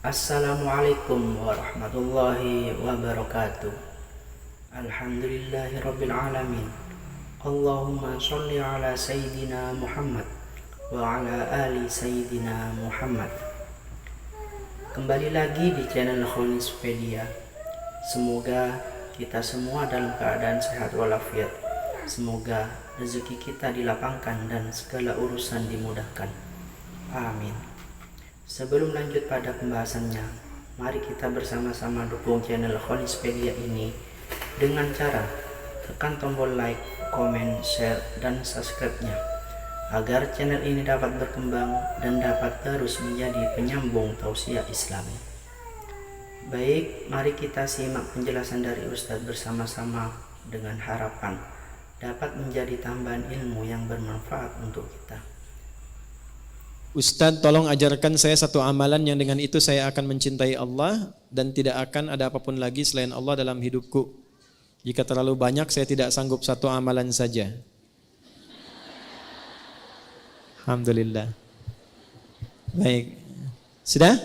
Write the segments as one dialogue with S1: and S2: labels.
S1: Assalamualaikum warahmatullahi wabarakatuh. Alhamdulillahi rabbil alamin. Allahumma sholli ala sayyidina Muhammad wa ala ali sayyidina Muhammad. Kembali lagi di channel Khonispedia. Semoga kita semua dalam keadaan sehat walafiat. Semoga rezeki kita dilapangkan dan segala urusan dimudahkan. Amin. Sebelum lanjut pada pembahasannya, mari kita bersama-sama dukung channel Khonispedia ini dengan cara tekan tombol like, komen, share, dan subscribe-nya agar channel ini dapat berkembang dan dapat terus menjadi penyambung tausiah Islami. Baik, mari kita simak penjelasan dari Ustadz bersama-sama dengan harapan dapat menjadi tambahan ilmu yang bermanfaat untuk kita.
S2: Ustadz, tolong ajarkan saya satu amalan yang dengan itu saya akan mencintai Allah dan tidak akan ada apapun lagi selain Allah dalam hidupku. Jika terlalu banyak, saya tidak sanggup satu amalan saja. Alhamdulillah. Baik. Sudah?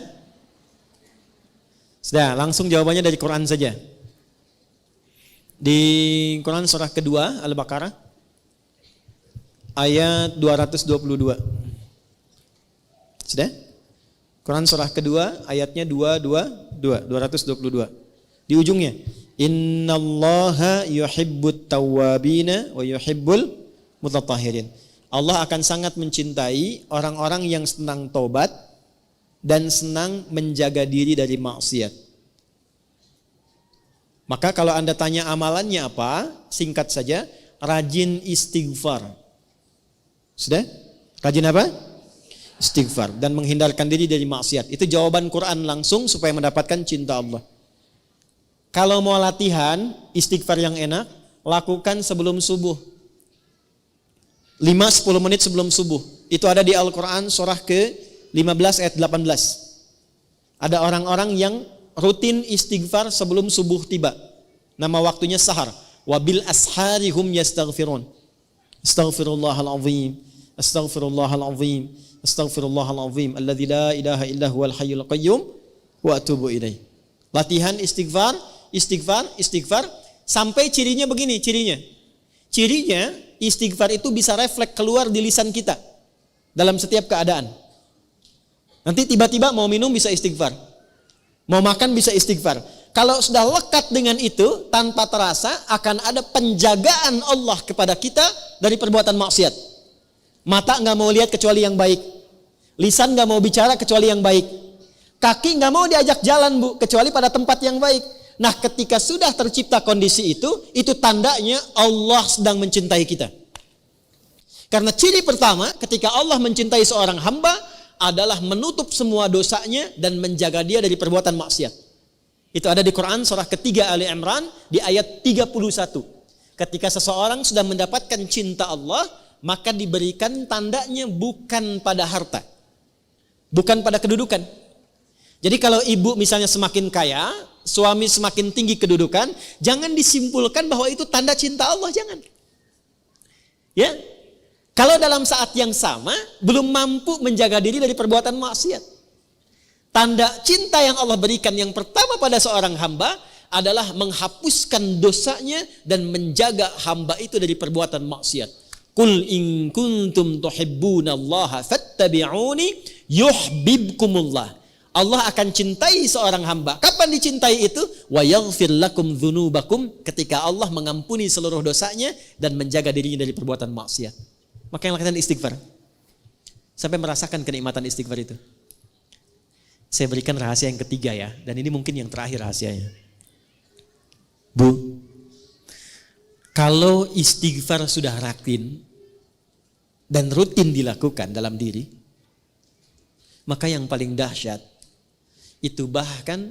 S2: Sudah, langsung jawabannya dari Quran saja. Di Quran surah kedua, Al-Baqarah, ayat 222. Sudah? Quran surah kedua ayatnya 222. Di ujungnya, innallaha yuhibbut tawwabina wa yuhibbul mutatahhirin. Allah akan sangat mencintai orang-orang yang senang tobat dan senang menjaga diri dari maksiat. Maka kalau Anda tanya amalannya apa? Singkat saja, rajin istighfar. Sudah? Rajin apa? Istighfar dan menghindarkan diri dari maksiat. Itu jawaban Quran langsung supaya mendapatkan cinta Allah. Kalau mau latihan istighfar yang enak, lakukan sebelum subuh. 5-10 menit sebelum subuh. Itu ada di Al-Quran surah ke-15 ayat 18. Ada orang-orang yang rutin istighfar sebelum subuh tiba. Nama waktunya sahar. Wabil asharihum yastaghfirun. Astaghfirullahalazim. Astaghfirullahalazim. Astaghfirullahalazim alladzi la ilaha illa huwal hayyul qayyum wa atubu ilaih. Latihan istighfar sampai cirinya begini, cirinya istighfar itu bisa refleks keluar di lisan kita dalam setiap keadaan. Nanti tiba-tiba mau minum bisa istighfar, mau makan bisa istighfar. Kalau sudah lekat dengan itu, tanpa terasa akan ada penjagaan Allah kepada kita dari perbuatan maksiat. Mata nggak mau lihat kecuali yang baik, lisan nggak mau bicara kecuali yang baik, kaki nggak mau diajak jalan bu kecuali pada tempat yang baik. Nah, ketika sudah tercipta kondisi itu tandanya Allah sedang mencintai kita. Karena ciri pertama ketika Allah mencintai seorang hamba adalah menutup semua dosanya dan menjaga dia dari perbuatan maksiat. Itu ada di Quran surah ketiga Ali Imran di ayat 31. Ketika seseorang sudah mendapatkan cinta Allah, maka diberikan tandanya bukan pada harta, bukan pada kedudukan. Jadi kalau ibu misalnya semakin kaya, suami semakin tinggi kedudukan, jangan disimpulkan bahwa itu tanda cinta Allah, jangan. Ya, kalau dalam saat yang sama belum mampu menjaga diri dari perbuatan maksiat. Tanda cinta yang Allah berikan yang pertama pada seorang hamba adalah menghapuskan dosanya dan menjaga hamba itu dari perbuatan maksiat. Qul in kuntum tuhibbunallaha fattabi'uni yuhibbukumullah. Allah akan cintai seorang hamba. Kapan dicintai itu? Wa yaghfir lakum dzunubakum, ketika Allah mengampuni seluruh dosanya dan menjaga dirinya dari perbuatan maksiat. Maka yang lakukan istighfar sampai merasakan kenikmatan istighfar itu. Saya berikan rahasia yang ketiga ya, dan ini mungkin yang terakhir rahasianya. Bu, kalau istighfar sudah rutin dan rutin dilakukan dalam diri, maka yang paling dahsyat itu bahkan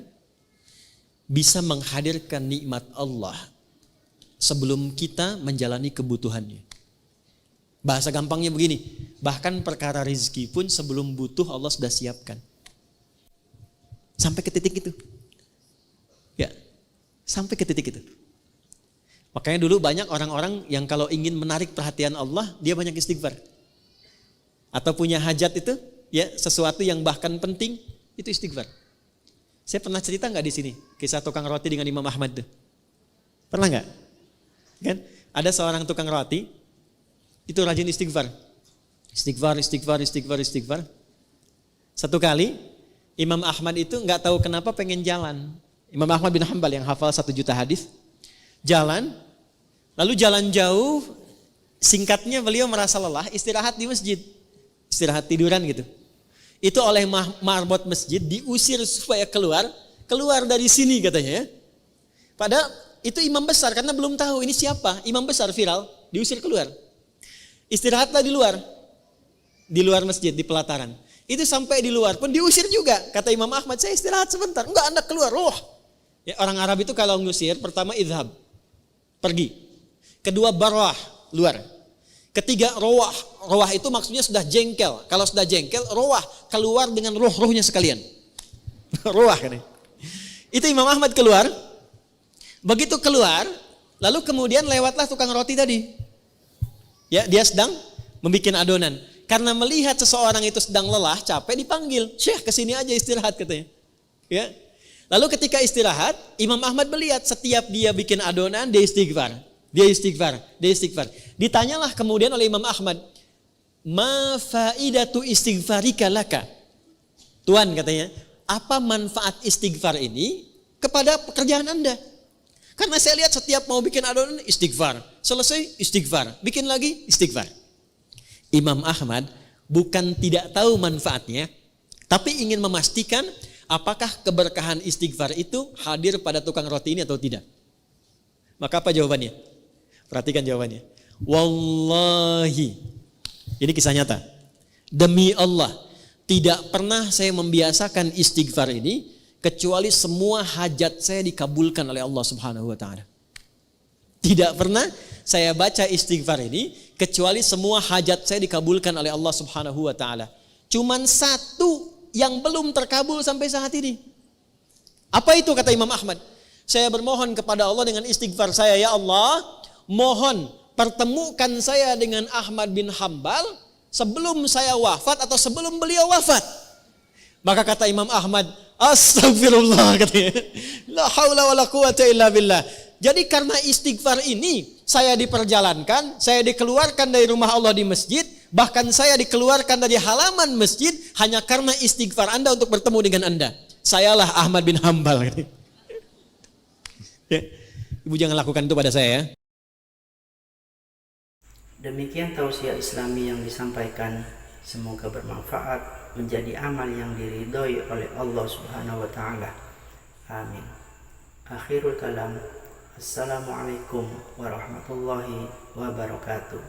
S2: bisa menghadirkan nikmat Allah sebelum kita menjalani kebutuhannya. Bahasa gampangnya begini, bahkan perkara rizki pun sebelum butuh Allah sudah siapkan. Sampai ke titik itu. Ya, sampai ke titik itu. Makanya dulu banyak orang-orang yang kalau ingin menarik perhatian Allah, dia banyak istighfar. Atau punya hajat itu, ya sesuatu yang bahkan penting, itu istighfar. Saya pernah cerita nggak di sini kisah tukang roti dengan Imam Ahmad tuh? Pernah nggak? Kan ada seorang tukang roti itu rajin istighfar. Istighfar. Satu kali Imam Ahmad itu nggak tahu kenapa pengen jalan. Imam Ahmad bin Hanbal yang hafal 1 juta hadis, jalan, lalu jalan jauh. Singkatnya beliau merasa lelah, istirahat di masjid, istirahat tiduran gitu. Itu oleh marbot masjid diusir supaya keluar dari sini katanya ya. Padahal itu imam besar karena belum tahu ini siapa, imam besar viral, diusir keluar. Istirahatlah di luar masjid, di pelataran. Itu sampai di luar pun diusir juga. Kata Imam Ahmad, saya istirahat sebentar. Enggak, Anda keluar. Ya, orang Arab itu kalau ngusir, pertama idhab, pergi. Kedua barwah, luar. Ketiga rawah. Rawah itu maksudnya sudah jengkel. Kalau sudah jengkel, rawah, keluar dengan ruh-ruhnya sekalian. Rawah kan. Itu Imam Ahmad keluar. Begitu keluar, lalu kemudian lewatlah tukang roti tadi. Ya, dia sedang membuat adonan. Karena melihat seseorang itu sedang lelah, capek, dipanggil. Syekh, kesini aja istirahat katanya. Ya. Lalu ketika istirahat, Imam Ahmad melihat setiap dia bikin adonan, dia istighfar. Ditanyalah kemudian oleh Imam Ahmad, ma faidatu istighfarika laka? Tuan katanya, apa manfaat istighfar ini kepada pekerjaan Anda? Karena saya lihat setiap mau bikin adonan istighfar, selesai istighfar, bikin lagi istighfar. Imam Ahmad bukan tidak tahu manfaatnya, tapi ingin memastikan apakah keberkahan istighfar itu hadir pada tukang roti ini atau tidak. Maka apa jawabannya? Perhatikan jawabannya. Wallahi, ini kisah nyata. Demi Allah, tidak pernah saya membiasakan istighfar ini kecuali semua hajat saya dikabulkan oleh Allah Subhanahu wa taala. Tidak pernah saya baca istighfar ini kecuali semua hajat saya dikabulkan oleh Allah Subhanahu wa taala. Cuman satu yang belum terkabul sampai saat ini. Apa itu kata Imam Ahmad? Saya bermohon kepada Allah dengan istighfar saya, ya Allah, mohon pertemukan saya dengan Ahmad bin Hanbal sebelum saya wafat atau sebelum beliau wafat. Maka kata Imam Ahmad, astagfirullah katanya. La haula wala quwata illa billah. Jadi karena istighfar ini saya diperjalankan, saya dikeluarkan dari rumah Allah di masjid, bahkan saya dikeluarkan dari halaman masjid hanya karena istighfar Anda untuk bertemu dengan Anda. Sayalah Ahmad bin Hanbal. Ya. Ibu jangan lakukan itu pada saya ya.
S1: Demikian tausiah Islami yang disampaikan, semoga bermanfaat, menjadi amal yang diridhoi oleh Allah Subhanahu wa taala. Amin. Akhirul kalam. Assalamualaikum warahmatullahi wabarakatuh.